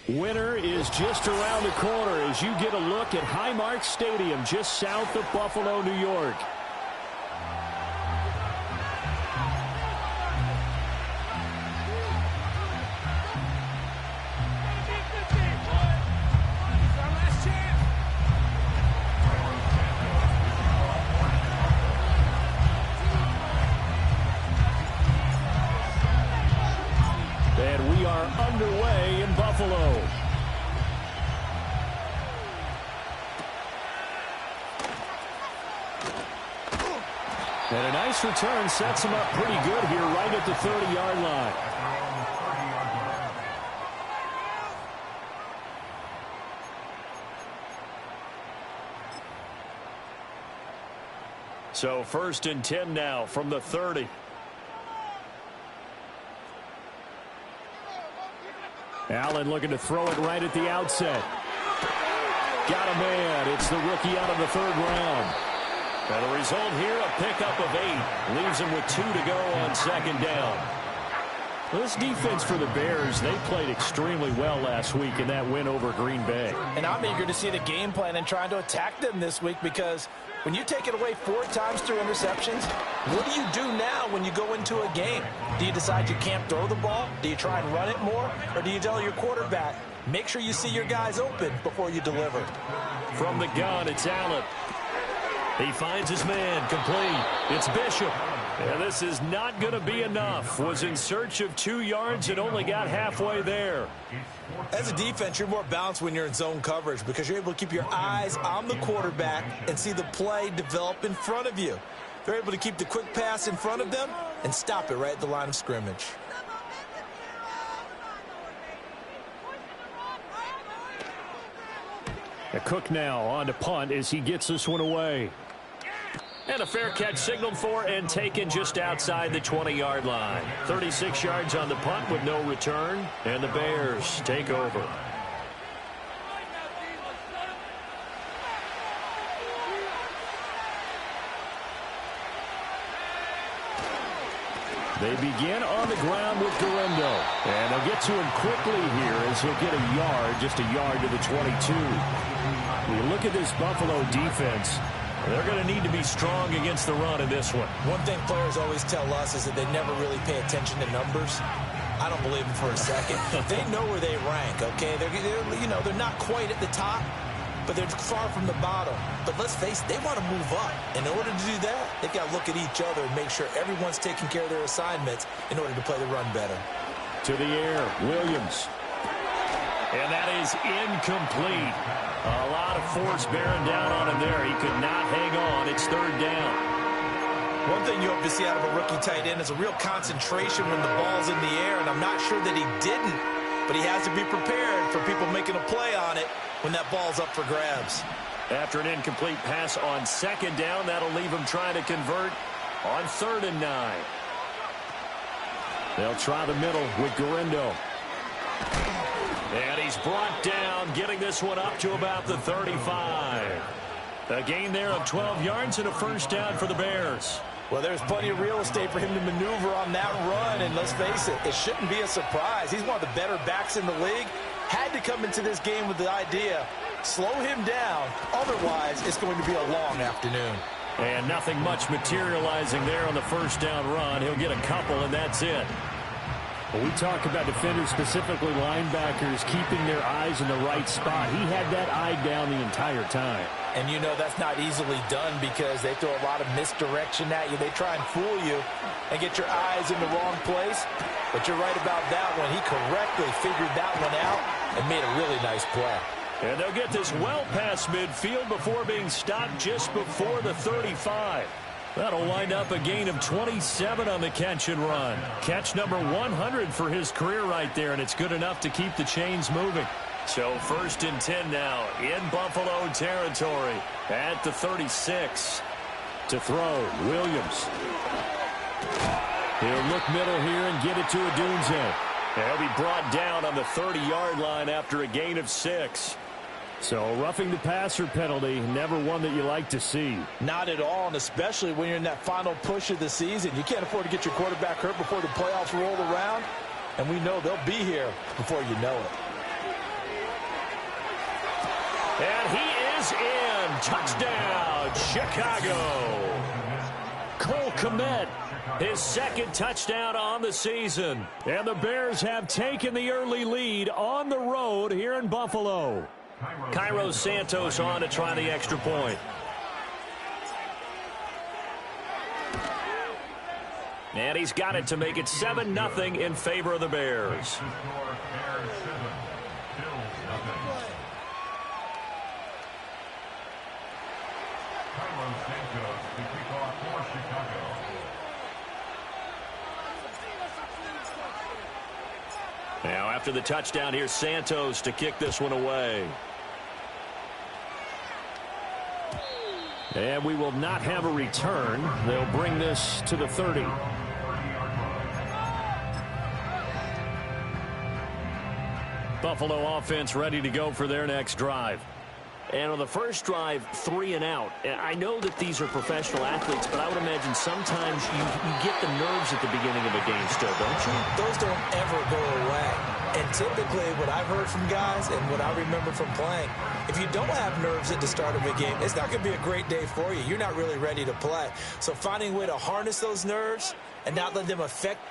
Winter is just around the corner as you get a look at Highmark Stadium just south of Buffalo, New York. And we are underway in Buffalo. And a nice return sets him up pretty good here right at the 30-yard line. So 1st and 10 now from the 30. Allen looking to throw it right at the outset. Got a man. It's the rookie out of the 3rd round. And the result here, a pickup of 8. Leaves him with 2 to go on 2nd down. Well, this defense for the Bears, they played extremely well last week in that win over Green Bay. And I'm eager to see the game plan and trying to attack them this week, because when you take it away 4 times through interceptions, what do you do now when you go into a game? Do you decide you can't throw the ball? Do you try and run it more? Or do you tell your quarterback, make sure you see your guys open before you deliver? From the gun, it's Allen. He finds his man, complete. It's Bishop. And this is not going to be enough. Was in search of 2 yards and only got halfway there. As a defense, you're more balanced when you're in zone coverage because you're able to keep your eyes on the quarterback and see the play develop in front of you. They're able to keep the quick pass in front of them and stop it right at the line of scrimmage. Cook now on to punt as he gets this one away. And a fair catch signaled for and taken just outside the 20-yard line. 36 yards on the punt with no return, and the Bears take over. They begin on the ground with Guerendo. And they'll get to him quickly here as he'll get a yard, just a yard to the 22. When you look at this Buffalo defense, they're going to need to be strong against the run in this one. One thing players always tell us is that they never really pay attention to numbers. I don't believe them for a second. They know where they rank, okay? They're not quite at the top, but they're far from the bottom. But let's face it, they want to move up. In order to do that, they've got to look at each other and make sure everyone's taking care of their assignments in order to play the run better. To the air, Williams. And that is incomplete. A lot of force bearing down on him there. He could not hang on. It's 3rd down. One thing you hope to see out of a rookie tight end is a real concentration when the ball's in the air, and I'm not sure that he didn't, but he has to be prepared for people making a play on it when that ball's up for grabs. After an incomplete pass on 2nd down, that'll leave him trying to convert on 3rd and 9. They'll try the middle with Guerendo. And he's brought down, getting this one up to about the 35. A gain there of 12 yards and a 1st down for the Bears. Well, there's plenty of real estate for him to maneuver on that run, and let's face it, it shouldn't be a surprise. He's one of the better backs in the league. Had to come into this game with the idea, slow him down, otherwise it's going to be a long afternoon. And nothing much materializing there on the 1st down run. He'll get a couple, and that's it. Well, we talk about defenders, specifically linebackers, keeping their eyes in the right spot. He had that eye down the entire time. And you know that's not easily done because they throw a lot of misdirection at you. They try and fool you and get your eyes in the wrong place. But you're right about that one. He correctly figured that one out and made a really nice play. And they'll get this well past midfield before being stopped just before the 35. That'll wind up a gain of 27 on the catch and run. Catch number 100 for his career right there, and it's good enough to keep the chains moving. So 1st and 10 now in Buffalo territory at the 36. To throw, Williams. He'll look middle here and get it to Odunze. He'll be brought down on the 30-yard line after a gain of 6. So roughing the passer penalty, never one that you like to see. Not at all, and especially when you're in that final push of the season. You can't afford to get your quarterback hurt before the playoffs roll around, and we know they'll be here before you know it. And he is in. Touchdown, Chicago. Cole Kmet, his second touchdown on the season. And the Bears have taken the early lead on the road here in Buffalo. Cairo Santos on to try the extra point. And he's got it to make it 7-0 in favor of the Bears. Now after the touchdown, here's Santos to kick this one away. And we will not have a return. They'll bring this to the 30. Buffalo offense ready to go for their next drive. And on the first drive, 3 and out. I know that these are professional athletes, but I would imagine sometimes you get the nerves at the beginning of a game still, don't you? Those don't ever go away. And typically what I've heard from guys and what I remember from playing, if you don't have nerves at the start of a game, it's not going to be a great day for you. You're not really ready to play. So finding a way to harness those nerves and not let them affect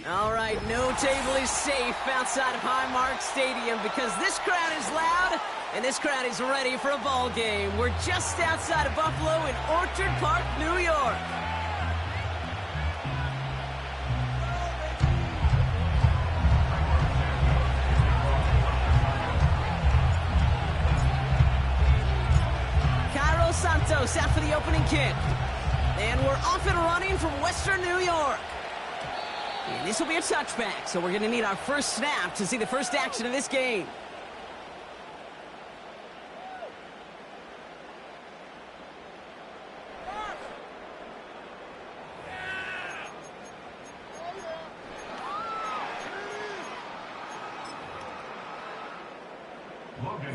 All right, no table is safe outside of Highmark Stadium because this crowd is loud and this crowd is ready for a ball game. We're just outside of Buffalo in Orchard Park, New York. Cairo Santos out for the opening kick. And we're off and running from Western New York. And this will be a touchback, so we're going to need our first snap to see the first action of this game.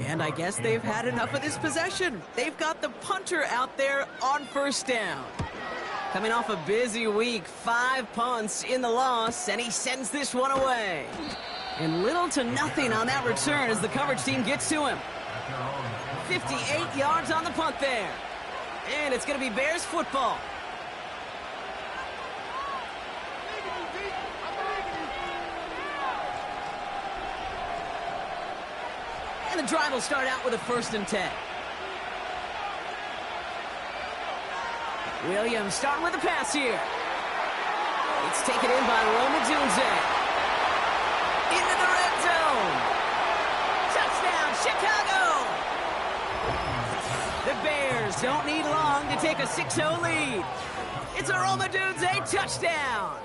And I guess they've had enough of this possession. They've got the punter out there on first down. Coming off a busy week, 5 punts in the loss, and he sends this one away. And little to nothing on that return as the coverage team gets to him. 58 yards on the punt there. And it's going to be Bears football. And the drive will start out with a 1st and 10. Williams starting with the pass here. It's taken in by Roma Dunze. Into the red zone. Touchdown, Chicago! The Bears don't need long to take a 6-0 lead. It's a Roma Dunze touchdown.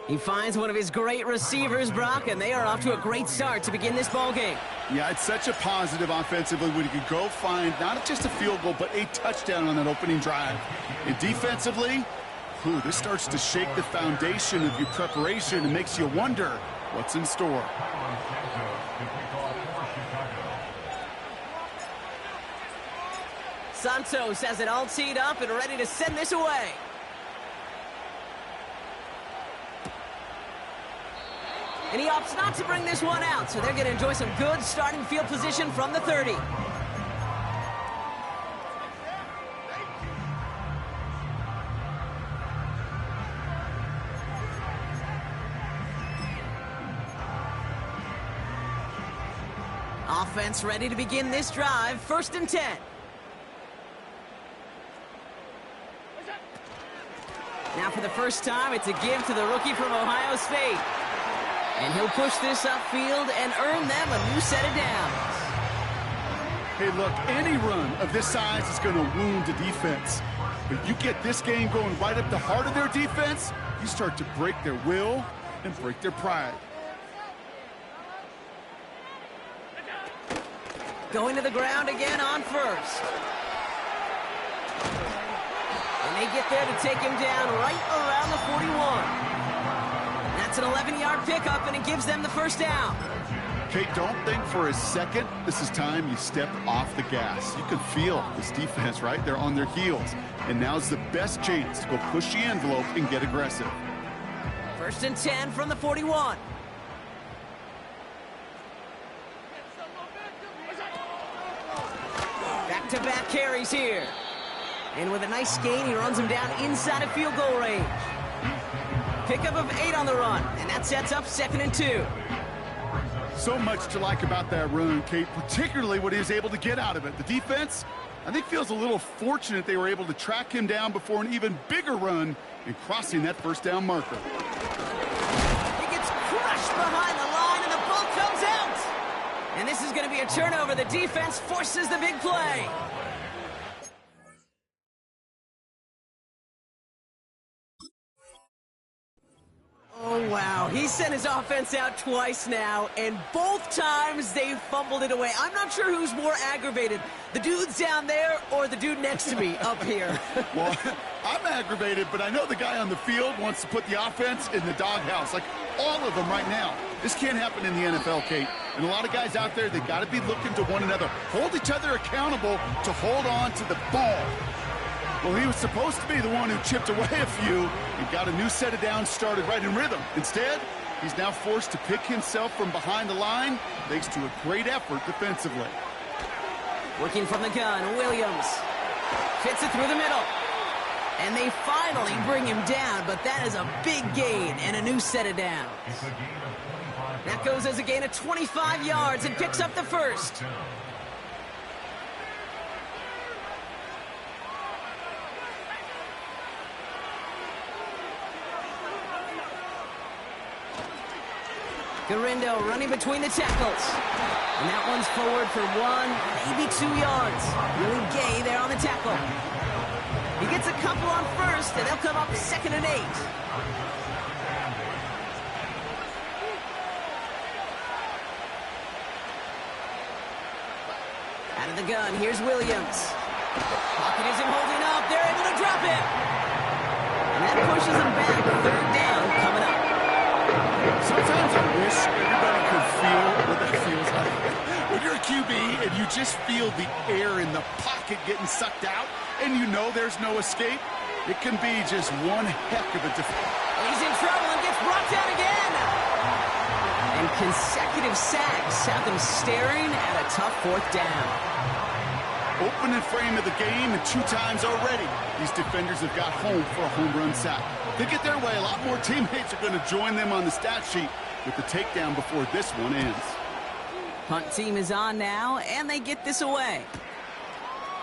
He finds one of his great receivers, Brock, and they are off to a great start to begin this ball game. Yeah, it's such a positive offensively when you can go find not just a field goal, but a touchdown on that opening drive. And defensively, this starts to shake the foundation of your preparation and makes you wonder what's in store. Santos has it all teed up and ready to send this away. And he opts not to bring this one out, so they're going to enjoy some good starting field position from the 30. Offense ready to begin this drive, 1st and 10. Now for the first time, it's a give to the rookie from Ohio State. And he'll push this upfield and earn them a new set of downs. Hey, look, any run of this size is going to wound the defense. But you get this game going right up the heart of their defense, you start to break their will and break their pride. Going to the ground again on 1st. And they get there to take him down right around the 41. That's an 11-yard pickup, and it gives them the 1st down. Kate, don't think for a second this is time you step off the gas. You can feel this defense, right? They're on their heels. And now's the best chance to go push the envelope and get aggressive. 1st and 10 from the 41. Back-to-back carries here. And with a nice gain, he runs him down inside of field goal range. Pickup of 8 on the run, and that sets up 2nd and 2. So much to like about that run, Kate, particularly what he was able to get out of it. The defense, I think, feels a little fortunate they were able to track him down before an even bigger run and crossing that 1st down marker. He gets crushed behind the line, and the ball comes out. And this is going to be a turnover. The defense forces the big play. Oh, wow. He sent his offense out twice now, and both times they fumbled it away. I'm not sure who's more aggravated, the dudes down there or the dude next to me up here. Well, I'm aggravated, but I know the guy on the field wants to put the offense in the doghouse, like all of them right now. This can't happen in the NFL, Kate. And a lot of guys out there, they got to be looking to one another. Hold each other accountable to hold on to the ball. Well, he was supposed to be the one who chipped away a few and got a new set of downs started right in rhythm. Instead, he's now forced to pick himself from behind the line thanks to a great effort defensively. Working from the gun, Williams fits it through the middle. And they finally bring him down, but that is a big gain and a new set of downs. That goes as a gain of 25 yards and picks up the first. Garindo running between the tackles. And that one's forward for 1, maybe 2 yards. Really gay there on the tackle. He gets a couple on first, and they'll come up 2nd and 8. Out of the gun, here's Williams. Pocket isn't holding up. They're able to drop it. And that pushes them back. 3rd down coming up. Sometimes I wish everybody could feel what that feels like. When you're a QB and you just feel the air in the pocket getting sucked out and you know there's no escape, it can be just one heck of a defense. He's in trouble and gets brought down again. And consecutive sacks have them staring at a tough 4th down. Opening frame of the game, and 2 times already these defenders have got home for a home run sack. They get their way, a lot more teammates are going to join them on the stat sheet with the takedown before this one ends. Punt team is on now, and they get this away.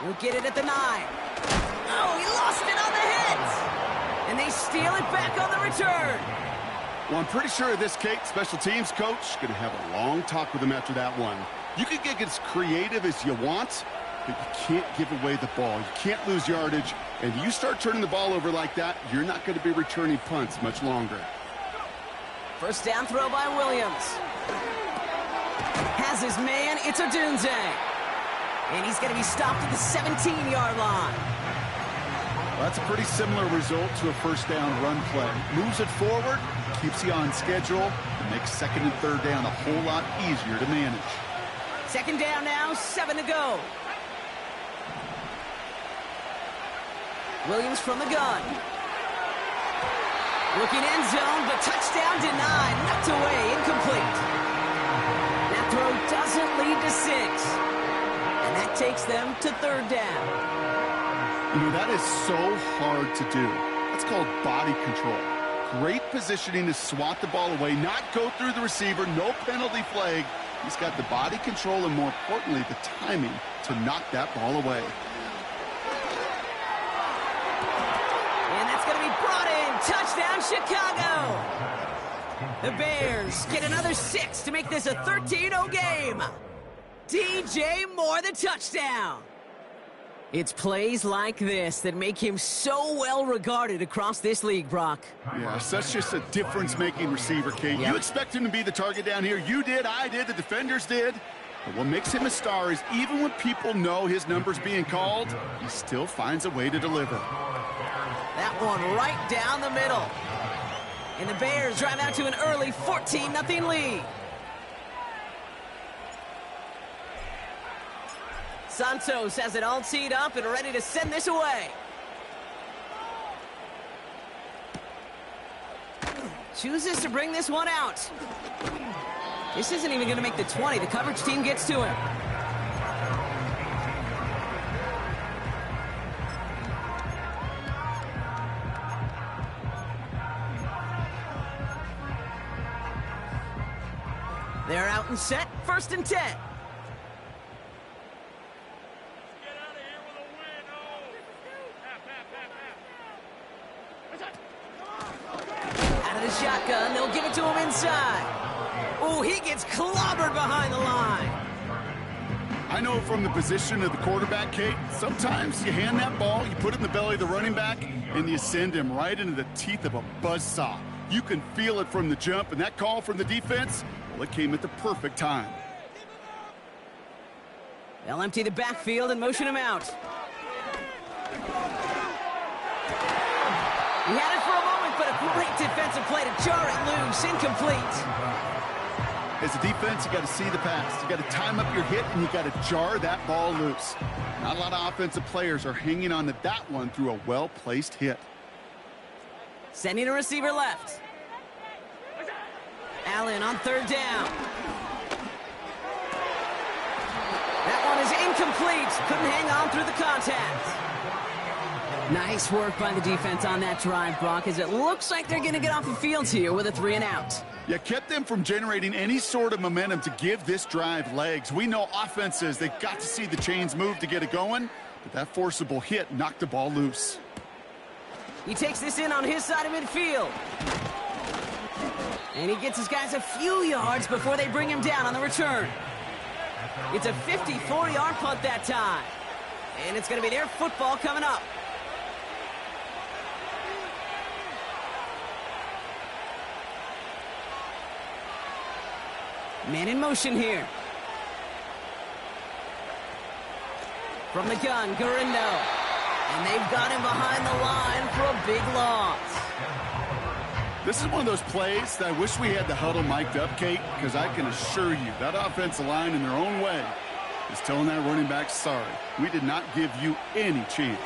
He'll get it at the 9. Oh, he lost it on the head. And they steal it back on the return. Well, I'm pretty sure this Kate special teams coach going to have a long talk with him after that one. You can get as creative as you want, but you can't give away the ball. You can't lose yardage. And you start turning the ball over like that, you're not going to be returning punts much longer. First down throw by Williams. Has his man, it's Odunze. And he's going to be stopped at the 17-yard line. Well, that's a pretty similar result to a first down run play. Moves it forward, keeps you on schedule, and makes 2nd and 3rd down a whole lot easier to manage. 2nd down now, 7 to go. Williams from the gun. Looking end zone, but touchdown denied. Knocked away, incomplete. That throw doesn't lead to 6. And that takes them to 3rd down. You know, that is so hard to do. That's called body control. Great positioning to swat the ball away, not go through the receiver, no penalty flag. He's got the body control and, more importantly, the timing to knock that ball away. And that's going to be brought in. Touchdown, Chicago. The Bears get another 6 to make this a 13-0 game. DJ Moore, the touchdown. It's plays like this that make him so well regarded across this league, Brock. Yeah, such just a difference-making receiver, Kate. Yep. You expect him to be the target down here. You did, I did, the defenders did. But what makes him a star is even when people know his number's being called, he still finds a way to deliver. That one right down the middle. And the Bears drive out to an early 14-0 lead. Santos has it all teed up and ready to send this away. Chooses to bring this one out. This isn't even going to make the 20. The coverage team gets to him. They're out and set. 1st and 10. Shotgun, they'll give it to him inside. Oh, he gets clobbered behind the line. I know from the position of the quarterback, Kate, sometimes you hand that ball, you put it in the belly of the running back, and you send him right into the teeth of a buzzsaw. You can feel it from the jump, and that call from the defense, well, it came at the perfect time. They'll empty the backfield and motion him out. He had it for a moment, but a great defensive play to jar it loose. Incomplete. As a defense, you got to see the pass. You got to time up your hit, and you got to jar that ball loose. Not a lot of offensive players are hanging on to that one through a well-placed hit. Sending a receiver left. Allen on 3rd down. That one is incomplete. Couldn't hang on through the contact. Nice work by the defense on that drive, Brock, as it looks like they're going to get off the field here with a 3 and out. Yeah, kept them from generating any sort of momentum to give this drive legs. We know offenses, they've got to see the chains move to get it going, but that forcible hit knocked the ball loose. He takes this in on his side of midfield. And he gets his guys a few yards before they bring him down on the return. It's a 54-yard punt that time. And it's going to be their football coming up. Man in motion here. From the gun, Garindo. And they've got him behind the line for a big loss. This is one of those plays that I wish we had the huddle mic'd up, Kate, because I can assure you that offensive line in their own way is telling that running back, sorry, we did not give you any chance.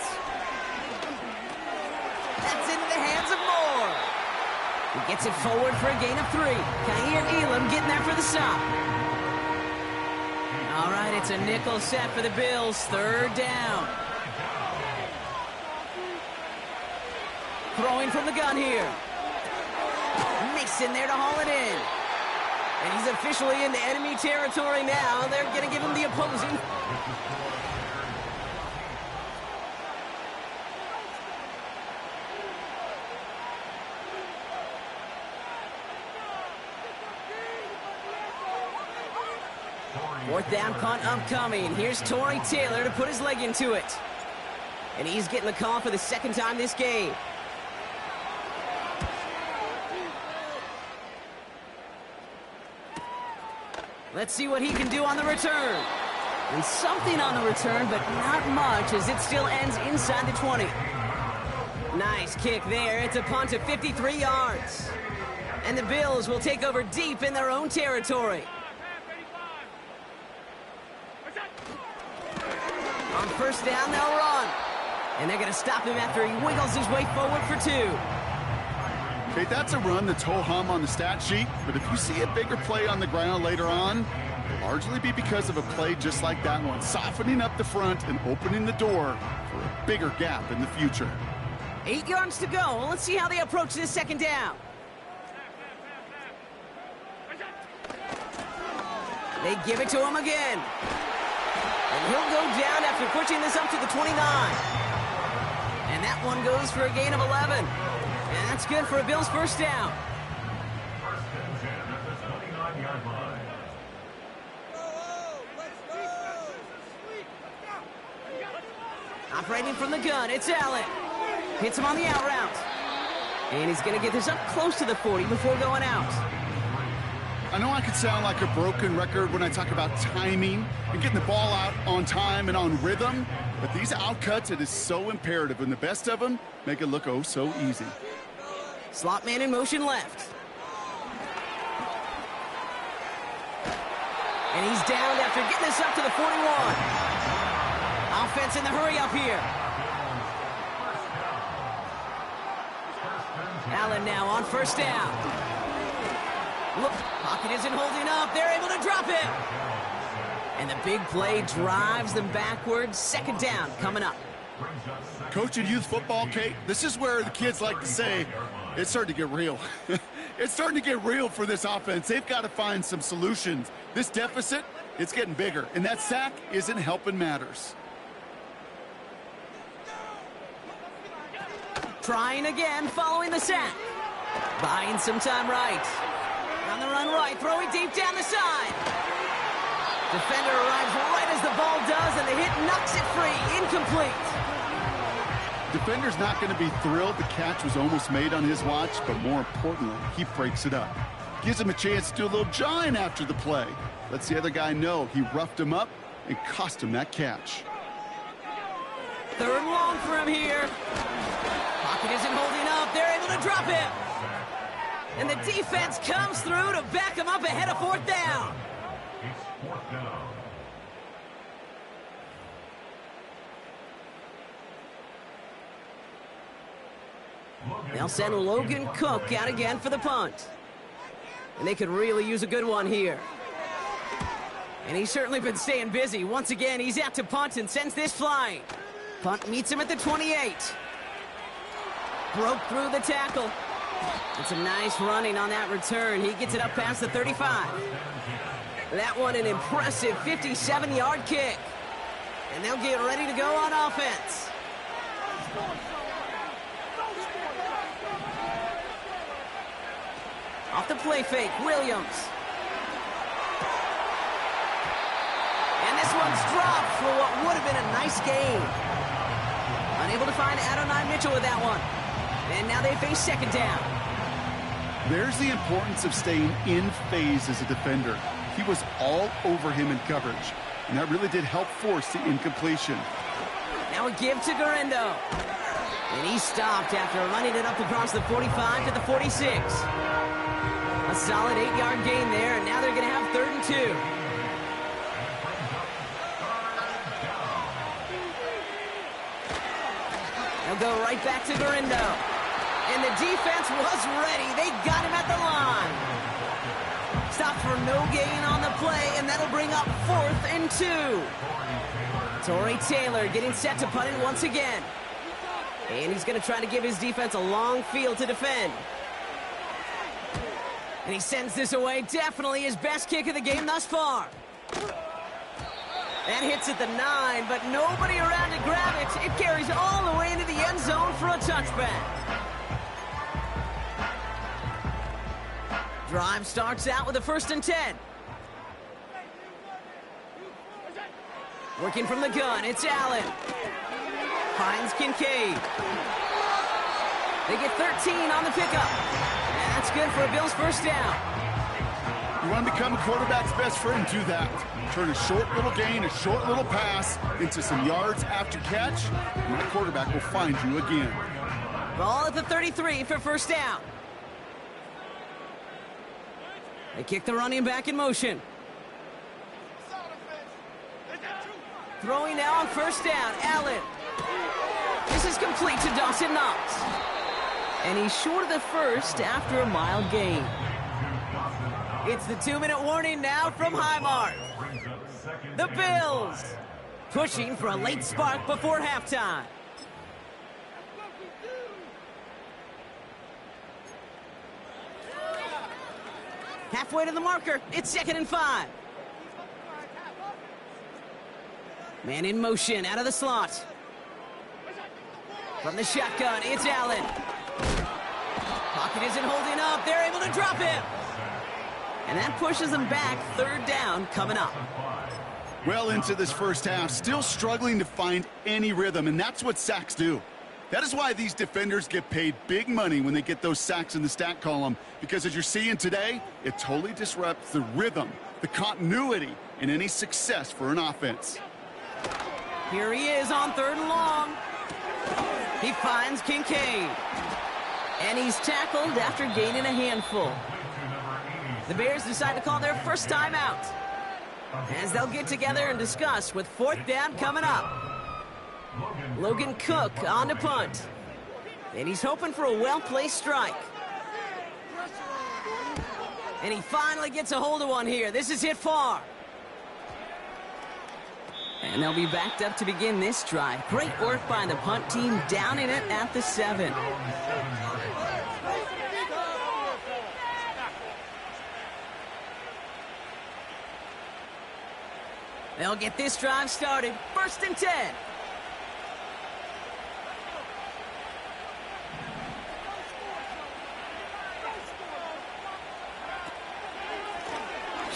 That's into the hands of Moore. He gets it forward for a gain of 3. Kaiir Elam getting there for the stop. All right, it's a nickel set for the Bills. 3rd down. Throwing from the gun here. Mason there to haul it in. And he's officially into enemy territory now. They're going to give him the opposing. Fourth down punt upcoming. Here's Torrey Taylor to put his leg into it. And he's getting the call for the 2nd time this game. Let's see what he can do on the return. And something on the return, but not much, as it still ends inside the 20. Nice kick there. It's a punt of 53 yards. And the Bills will take over deep in their own territory. On 1st down, they'll run. And they're going to stop him after he wiggles his way forward for 2. Okay, that's a run that's ho-hum on the stat sheet, but if you see a bigger play on the ground later on, it'll largely be because of a play just like that one, softening up the front and opening the door for a bigger gap in the future. 8 yards to go. Let's see how they approach this 2nd down. They give it to him again. And he'll go down after pushing this up to the 29. And that one goes for a gain of 11. And that's good for a Bills 1st down. Operating from the gun, it's Allen. Hits him on the out route. And he's going to get this up close to the 40 before going out. I know I could sound like a broken record when I talk about timing and getting the ball out on time and on rhythm, but these outcuts, it is so imperative, and the best of them make it look oh so easy. Slot man in motion left. And he's downed after getting this up to the 41. Offense in the hurry up here. Allen now on 1st down. Look, pocket isn't holding up. They're able to drop it. And the big play drives them backwards. 2nd down coming up. Coaching youth football, Kate, this is where the kids like to say, it's starting to get real. It's starting to get real for this offense. They've got to find some solutions. This deficit, it's getting bigger, and that sack isn't helping matters. Trying again, following the sack. Buying some time right. On the run right, throwing deep down the side. Defender arrives right as the ball does, and the hit knocks it free. Incomplete. Defender's not going to be thrilled the catch was almost made on his watch, but more importantly, he breaks it up. Gives him a chance to do a little jawing after the play. Lets the other guy know he roughed him up and cost him that catch. 3rd and long for him here. Pocket isn't holding up. They're able to drop it. And the defense comes through to back him up ahead of 4th down. It's 4th down. They'll send Logan Cook out again for the punt. And they could really use a good one here. And he's certainly been staying busy. Once again, he's out to punt and sends this flying. Punt meets him at the 28. Broke through the tackle. And some nice running on that return. He gets it up past the 35. That one an impressive 57-yard kick. And they'll get ready to go on offense. Off the play fake, Williams. And this one's dropped for what would have been a nice gain. Unable to find Adonai Mitchell with that one. And now they face second down. There's the importance of staying in phase as a defender. He was all over him in coverage, and that really did help force the incompletion. Now a give to Garendo. And he stopped after running it up across the 45 to the 46. A solid 8-yard gain there, and now they're going to have 3rd and 2. They'll go right back to Garendo. And the defense was ready. They got him at the line. Stopped for no gain on the play, and that'll bring up 4th and 2. Torrey Taylor getting set to punt it once again. And he's going to try to give his defense a long field to defend. And he sends this away. Definitely his best kick of the game thus far. That hits at the 9, but nobody around to grab it. It carries all the way into the end zone for a touchback. Drive starts out with a 1st and 10. Working from the gun, it's Allen. Finds Kincaid. They get 13 on the pickup. And that's good for a Bills first down. You want to become a quarterback's best friend, do that. Turn a short little gain, a short little pass into some yards after catch, and the quarterback will find you again. Ball at the 33 for first down. They kick the running back in motion. Throwing now on first down, Allen. This is complete to Dawson Knox. And he's short of the first after a mild gain. It's the 2-minute warning now from Highmark. The Bills pushing for a late spark before halftime. Halfway to the marker, it's 2nd and 5. Man in motion, out of the slot. From the shotgun, it's Allen. Pocket isn't holding up. They're able to drop him. And that pushes them back. 3rd down coming up. Well into this first half, still struggling to find any rhythm, and that's what sacks do. That is why these defenders get paid big money when they get those sacks in the stat column, because as you're seeing today, it totally disrupts the rhythm, the continuity, and any success for an offense. Here he is on 3rd and long. He finds Kincaid. And he's tackled after gaining a handful. The Bears decide to call their first timeout, as they'll get together and discuss with 4th down coming up. Logan Cook on to punt. And he's hoping for a well-placed strike. And he finally gets a hold of one here. This is hit far. And they'll be backed up to begin this drive. Great work by the punt team, downing it at the 7. They'll get this drive started. 1st and 10.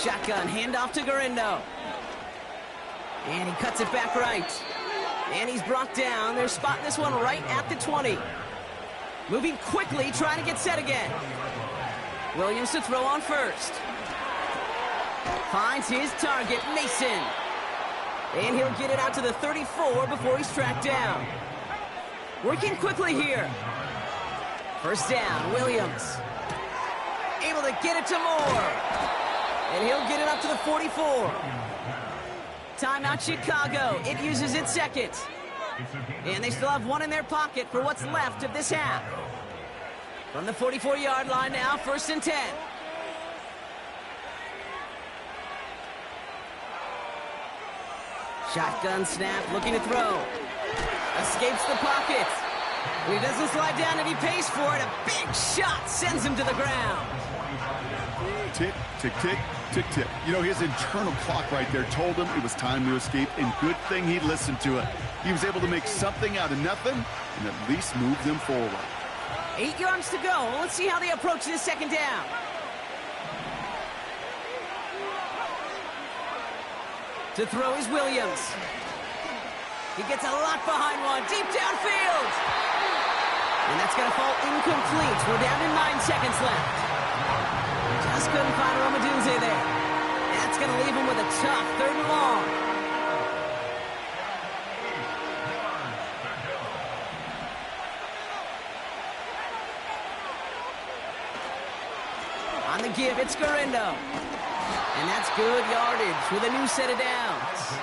Shotgun, handoff to Garendo. And he cuts it back right. And he's brought down. They're spotting this one right at the 20. Moving quickly, trying to get set again. Williams to throw on first. Finds his target, Mason. And he'll get it out to the 34 before he's tracked down. Working quickly here. First down, Williams. Able to get it to Moore. And he'll get it up to the 44. Timeout Chicago. It uses its 2nd. And they still have one in their pocket for what's left of this half. From the 44-yard line now, 1st and 10. Shotgun snap, looking to throw. Escapes the pocket. He doesn't slide down and he pays for it. A big shot sends him to the ground. Tick, tick, tick, tick, tick. You know, his internal clock right there told him it was time to escape, and good thing he listened to it. He was able to make something out of nothing and at least move them forward. 8 yards to go. Let's see how they approach this second down. To throw is Williams. He gets a lot behind one, deep downfield. And that's going to fall incomplete. We're down to 9 seconds left. Just couldn't find Romadunze there. That's going to leave him with a tough 3rd and long. On the give, it's Garindo. And that's good yardage with a new set of downs.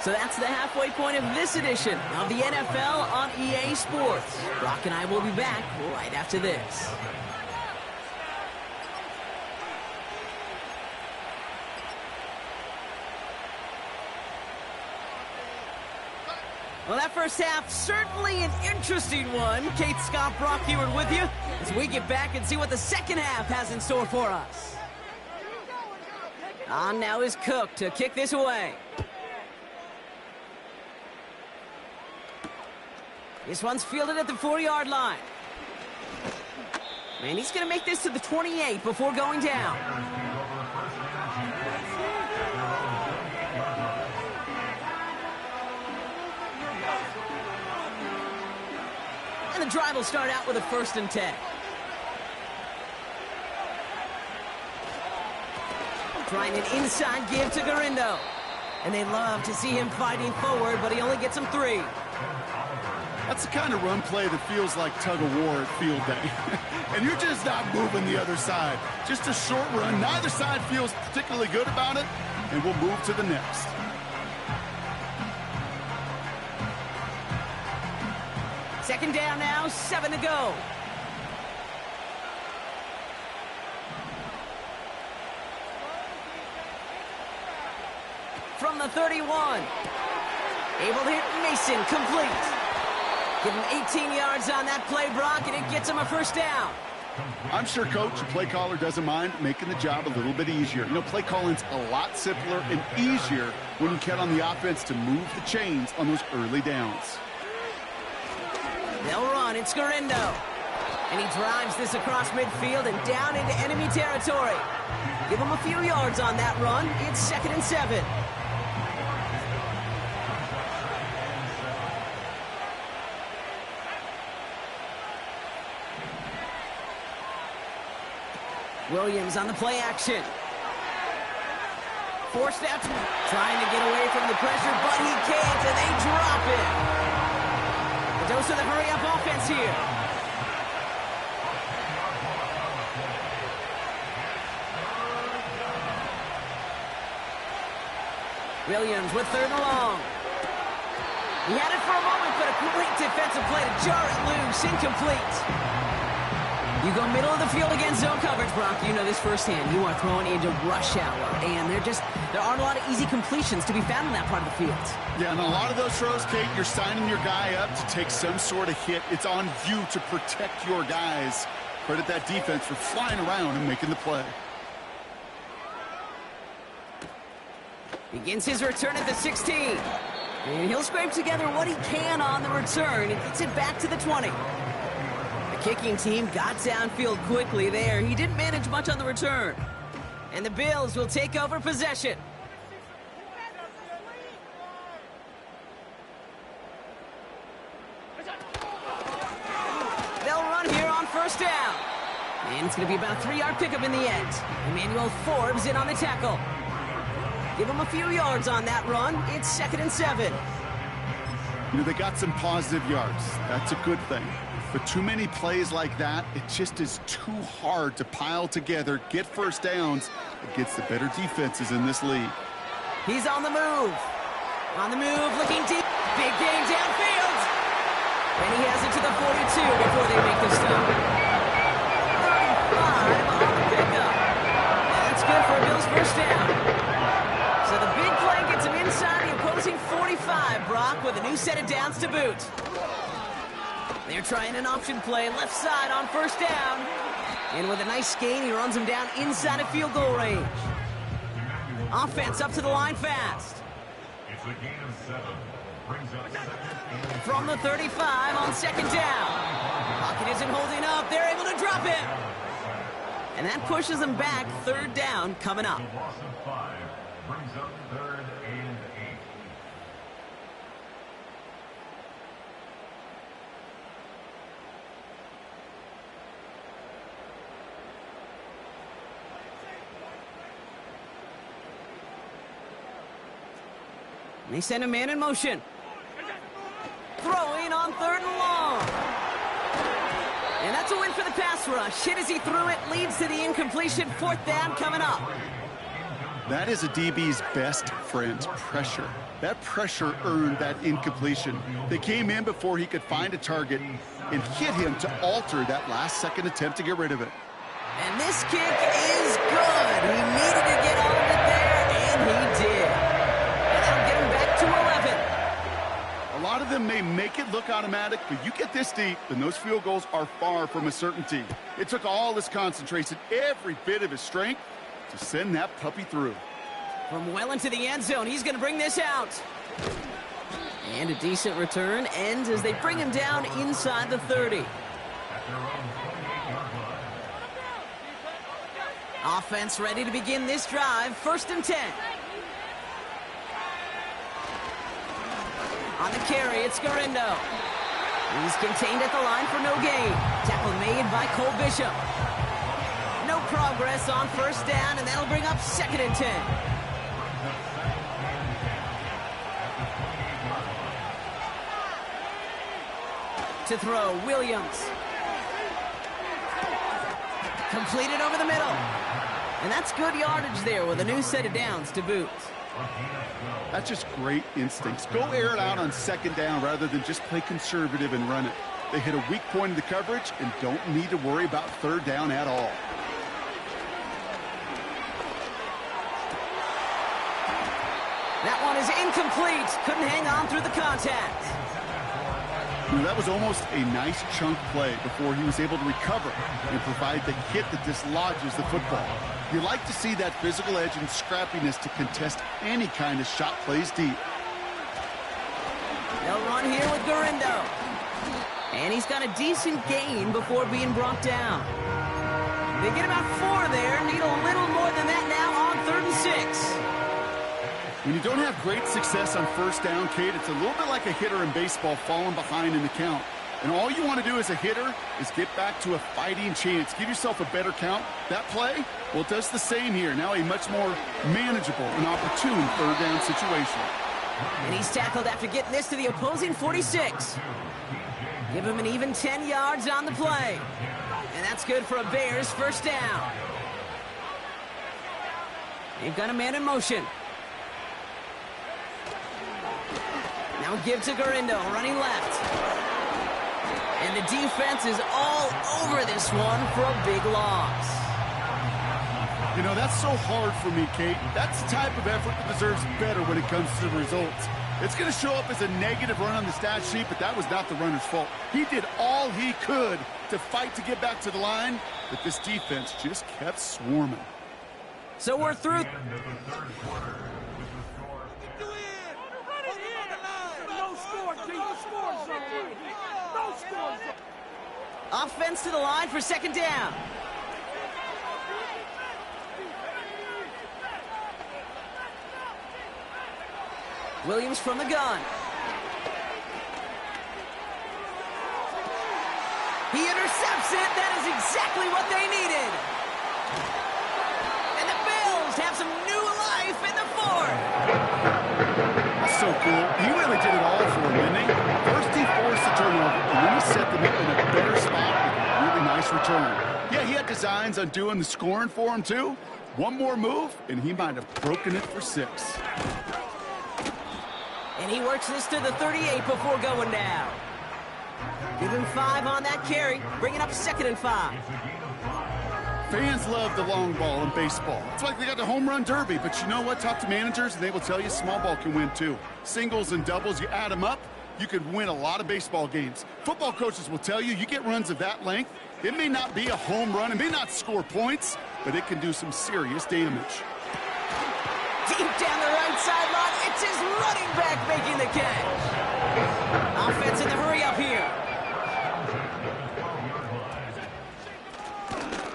So that's the halfway point of this edition of the NFL on EA Sports. Brock and I will be back right after this. Well, that first half, certainly an interesting one. Kate, Scott, Brock Heward with you as we get back and see what the second half has in store for us. On now is Cook to kick this away. This one's fielded at the 4-yard line. And he's going to make this to the 28 before going down. And the drive will start out with a 1st and 10. Trying an inside give to Garindo. And they love to see him fighting forward, but he only gets him 3. That's the kind of run play that feels like tug-of-war at field day. And you're just not moving the other side. Just a short run. Neither side feels particularly good about it, and we'll move to the next. Second down now, 7 to go. From the 31. Able to hit Mason, complete. Give him 18 yards on that play, Brock, and it gets him a 1st down. I'm sure, Coach, the play caller doesn't mind making the job a little bit easier. You know, play calling's a lot simpler and easier when you count on the offense to move the chains on those early downs. They'll run. It's Garindo. And he drives this across midfield and down into enemy territory. Give him a few yards on that run. It's 2nd and 7. Williams on the play action. Forced out, trying to get away from the pressure, but he can't, and they drop it. A dose of the hurry-up offense here. Williams with 3rd and long. He had it for a moment, but a great defensive play to jar it loose, incomplete. You go middle of the field against zone coverage, Brock. You know this firsthand. You are throwing into rush hour, and there aren't a lot of easy completions to be found in that part of the field. Yeah, and a lot of those throws, Kate, you're signing your guy up to take some sort of hit. It's on you to protect your guys. Credit that defense for flying around and making the play. Begins his return at the 16. And he'll scrape together what he can on the return and gets it back to the 20. Kicking team got downfield quickly there. He didn't manage much on the return. And the Bills will take over possession. They'll run here on 1st down. And it's going to be about a 3-yard pickup in the end. Emmanuel Forbes in on the tackle. Give him a few yards on that run. It's 2nd and 7. You know, they got some positive yards. That's a good thing. But too many plays like that, it just is too hard to pile together, get 1st downs against the better defenses in this league. He's on the move. On the move, looking deep. Big game downfield. And he has it to the 42 before they make the stop. 35 on the pickup. That's good for Bill's 1st down. So the big play gets him inside the opposing 45, Brock, with a new new set of downs to boot. They're trying an option play left side on first down. And with a nice gain, he runs him down inside of field goal range. Offense up to the line fast. It's a gain of 7. Brings up second and From the 35 on second down. Pocket isn't holding up. They're able to drop him. And that pushes them back. Third down coming up. a loss of 5. Brings up 3rd and 8. They send a man in motion. Throwing on 3rd and long. And that's a win for the pass rush. Hit as he threw it, leads to the incompletion. 4th down coming up. That is a DB's best friend, pressure. That pressure earned that incompletion. They came in before he could find a target and hit him to alter that last-second attempt to get rid of it. And this kick is good. He needed to get on it there, and he did. And that'll get him back to 11. A lot of them may make it look automatic, but you get this deep, and those field goals are far from a certainty. It took all his concentration, every bit of his strength, to send that puppy through. From well into the end zone, he's going to bring this out. And a decent return ends as they bring him down inside the 30. At their own 28-yard line. Offense ready to begin this drive. 1st and 10. On the carry, it's Garindo. He's contained at the line for no gain. Tackle made by Cole Bishop. No progress on 1st down, and that'll bring up 2nd and 10. To throw, Williams. Completed over the middle. And that's good yardage there with a new set of downs to boot. That's just great instincts. Go air it out on 2nd down rather than just play conservative and run it. They hit a weak point in the coverage and don't need to worry about 3rd down at all. That one is incomplete. Couldn't hang on through the contact. That was almost a nice chunk play before he was able to recover and provide the hit that dislodges the football. You like to see that physical edge and scrappiness to contest any kind of shot plays deep. They'll run here with Garindo. And he's got a decent gain before being brought down. They get about 4 there. Need a little more than that now on 3rd and 6. When you don't have great success on 1st down, Kate, it's a little bit like a hitter in baseball falling behind in the count. And all you want to do as a hitter is get back to a fighting chance. Give yourself a better count. That play, well, it does the same here. Now a much more manageable and opportune 3rd down situation. And he's tackled after getting this to the opposing 46. Give him an even 10 yards on the play. And that's good for a Bears 1st down. They've got a man in motion. Now give to Garindo, running left. And the defense is all over this one for a big loss. You know, that's so hard for me, Kate. That's the type of effort that deserves better when it comes to the results. It's going to show up as a negative run on the stat sheet, but that was not the runner's fault. He did all he could to fight to get back to the line, but this defense just kept swarming. So we're through. End of the 3rd quarter. Offense to the line for 2nd down. Williams from the gun. He intercepts it. That is exactly what they needed. And the Bills have some new life in the 4th. That's so cool. He really did it all for him, didn't he? First he forced the turnover, and then he set them up in a better spot with a really nice return. Yeah, he had designs on doing the scoring for him, too. One more move, and he might have broken it for 6. And he works this to the 38 before going down. Give him 5 on that carry, bringing up 2nd and 5. Fans love the long ball in baseball. It's like they got the home run derby, but you know what? Talk to managers, and they will tell you small ball can win, too. Singles and doubles, you add them up, you could win a lot of baseball games. Football coaches will tell you, you get runs of that length, it may not be a home run, it may not score points, but it can do some serious damage. Deep down the right sideline, it's his running back making the catch. Offense in the hurry up here.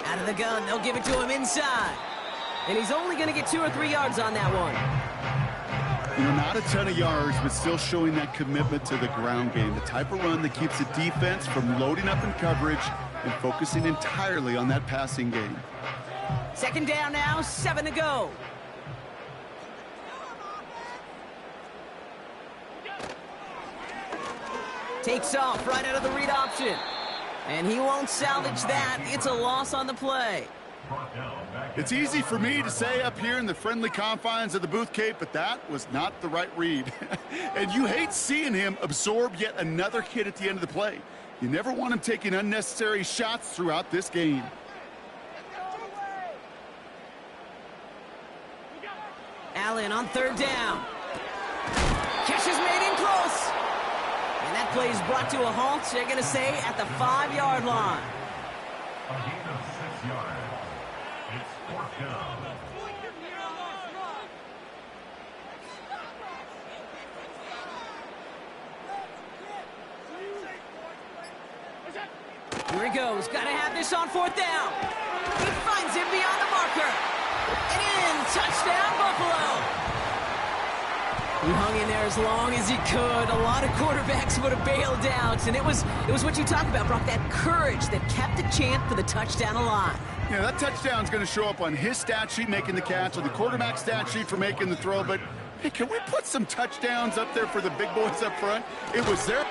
Out of the gun, they'll give it to him inside. And he's only going to get 2 or 3 yards on that one. You know, not a ton of yards, but still showing that commitment to the ground game. The type of run that keeps the defense from loading up in coverage and focusing entirely on that passing game. Second down now, 7 to go. Takes off right out of the read option. And he won't salvage that. It's a loss on the play. It's easy for me to say up here in the friendly confines of the booth, Kate, but that was not the right read. And you hate seeing him absorb yet another hit at the end of the play. You never want him taking unnecessary shots throughout this game. Allen on third down. Catch is made in close. And that play is brought to a halt, they're going to say, at the 5-yard line. A gain of 6 yards. It's 4th down. Here he goes. Got to have this on 4th down. He finds him beyond the marker. And in. Touchdown, Buffalo. He hung in there as long as he could. A lot of quarterbacks would have bailed out. And it was what you talk about, Brock, that courage that kept the chant for the touchdown alive. Yeah, that touchdown's going to show up on his stat sheet making the catch, or the quarterback stat sheet for making the throw. But, hey, can we put some touchdowns up there for the big boys up front? It was there.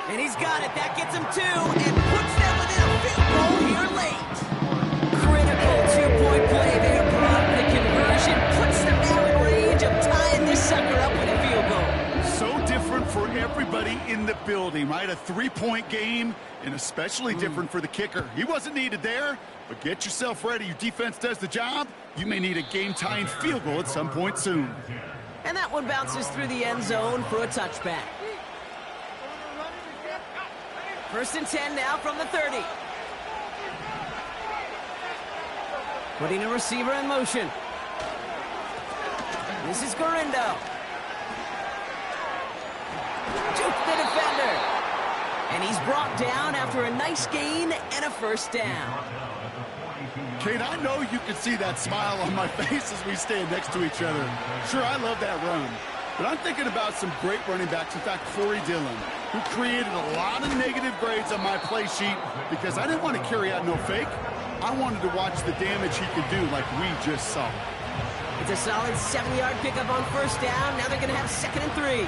And he's got it. That gets him 2 and puts them within a field goal here late. Critical 2-point play there, Brock. The conversion puts them now in range of tying this sucker up with a field goal. So different for everybody in the building, right? A 3-point game, and especially different for the kicker. He wasn't needed there, but get yourself ready. Your defense does the job. You may need a game-tying field goal at some point soon. And that one bounces through the end zone for a touchback. 1st and 10 now from the 30. Putting a receiver in motion. This is Gorindo. Juke the defender. And he's brought down after a nice gain and a 1st down. Kate, I know you can see that smile on my face as we stand next to each other. Sure, I love that run. But I'm thinking about some great running backs. In fact, Corey Dillon, who created a lot of negative grades on my play sheet because I didn't want to carry out no fake. I wanted to watch the damage he could do like we just saw. It's a solid 7-yard pickup on 1st down. Now they're going to have 2nd and 3.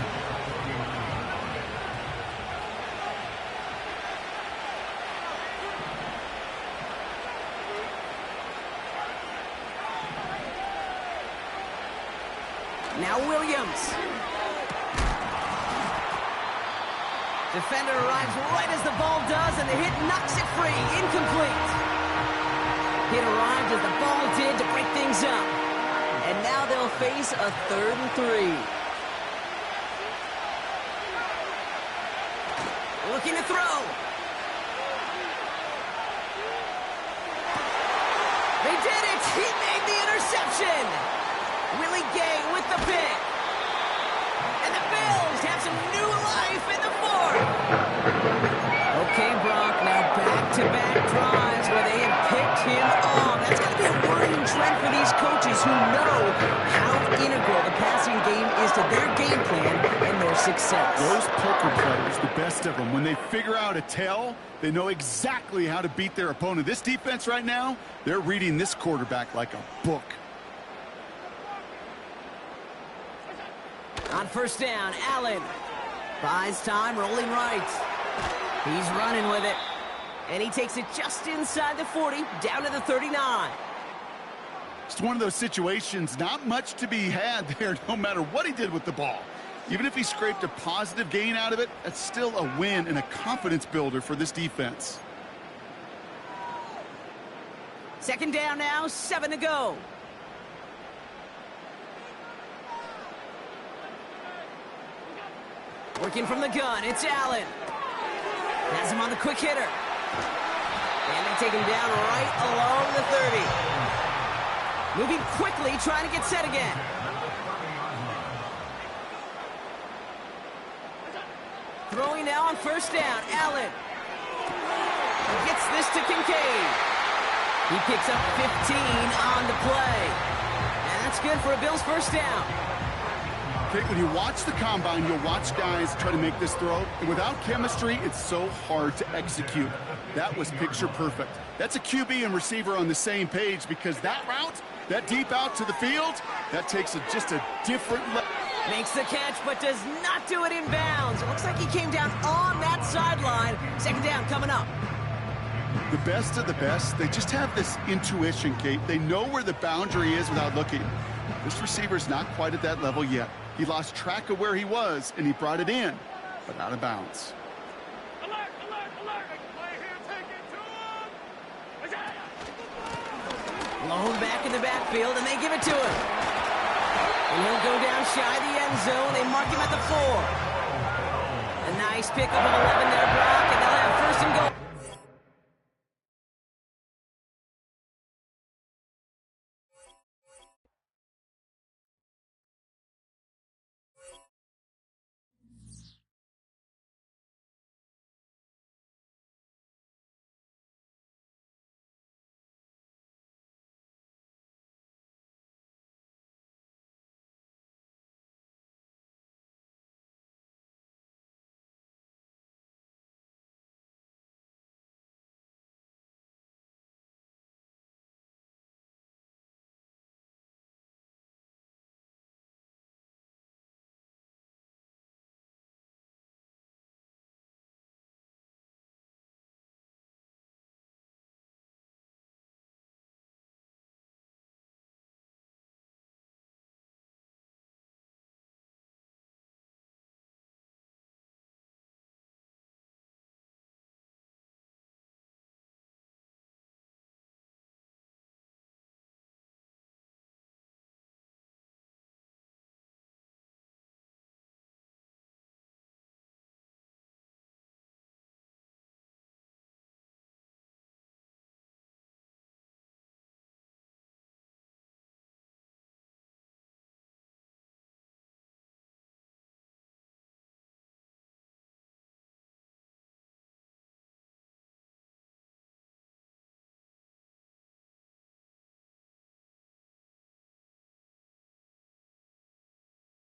Now Williams. Defender arrives right as the ball does, and the hit knocks it free. Incomplete. Hit arrived as the ball did to break things up. And now they'll face a 3rd and 3. Looking to throw. They did it! He made the interception! Willie Gay with the pick. And the Bills have some new life in the 4th. Okay, Brock, now back-to-back drives where they have picked him off. That's got to be a worrying trend for these coaches who know how integral the passing game is to their game plan and their success. Those poker players, the best of them, when they figure out a tell, they know exactly how to beat their opponent. This defense right now, they're reading this quarterback like a book. On 1st down, Allen buys time, rolling right. He's running with it. And he takes it just inside the 40, down to the 39. It's one of those situations, not much to be had there, no matter what he did with the ball. Even if he scraped a positive gain out of it, that's still a win and a confidence builder for this defense. 2nd down now, 7 to go. Working from the gun, it's Allen. Has him on the quick hitter. And they take him down right along the 30. Moving quickly, trying to get set again. Throwing now on first down, Allen. He gets this to Kincaid. He picks up 15 on the play. And that's good for a Bills first down. Okay, when you watch the combine, you'll watch guys try to make this throw. And without chemistry, it's so hard to execute. That was picture perfect. That's a QB and receiver on the same page, because that route, that deep out to the field, that takes just a different level. Makes the catch, but does not do it in bounds. It looks like he came down on that sideline. Second down coming up. The best of the best, they just have this intuition, Kate. They know where the boundary is without looking. This receiver's not quite at that level yet. He lost track of where he was, and he brought it in, but out of bounds. Alert, alert, alert. Play here, take it to him. Blown back in the backfield, and they give it to him. And he'll go down shy of the end zone. They mark him at the 4. A nice pickup of 11 there, Brian.